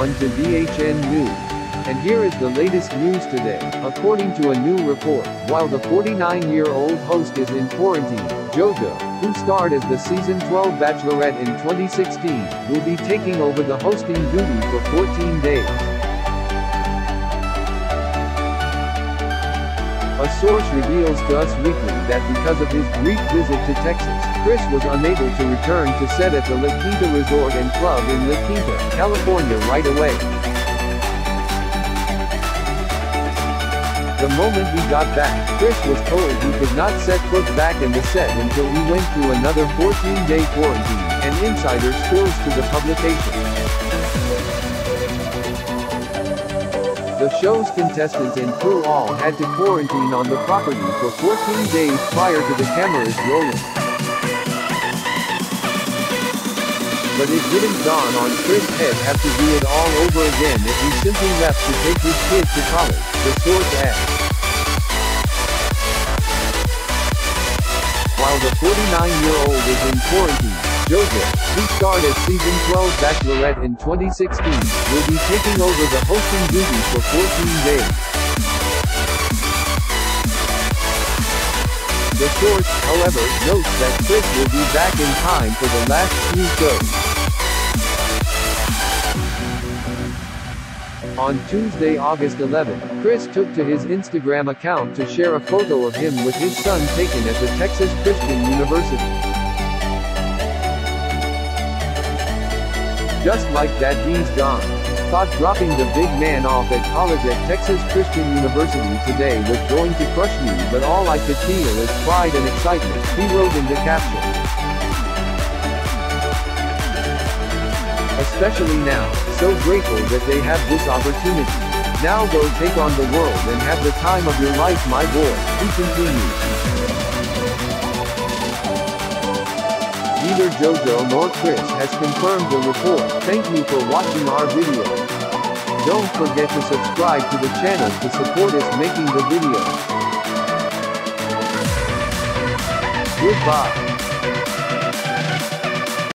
everyone to DHN News. And here is the latest news today. According to a new report, while the 49-year-old host is in quarantine, JoJo, who starred as the season 12 Bachelorette in 2016, will be taking over the hosting duty for 14 days. A source reveals to Us Weekly that because of his brief visit to Texas, Chris was unable to return to set at the La Quinta Resort and Club in La Quinta, California right away. The moment he got back, Chris was told he could not set foot back in the set until he went through another 14-day quarantine, an insider spills to the publication. The show's contestants and crew all had to quarantine on the property for 14 days prior to the cameras rolling. But it didn't dawn on Chris he'd have to do it all over again if he simply left to take his kid to college, the source adds. While the 49-year-old is in quarantine, JoJo, who starred as season 12 Bachelorette in 2016, will be taking over the hosting duty for 14 days. The source, however, notes that Chris will be back in time for the last few shows. On Tuesday, August 11, Chris took to his Instagram account to share a photo of him with his son taken at the Texas Christian University. Just like that, he's gone. Thought dropping the big man off at college at Texas Christian University today was going to crush me, but all I could feel is pride and excitement, he wrote in the caption. Especially now, so grateful that they have this opportunity. Now go take on the world and have the time of your life, my boy, he continues. Neither JoJo nor Chris has confirmed the report. Thank you for watching our video. Don't forget to subscribe to the channel to support us making the video. Goodbye.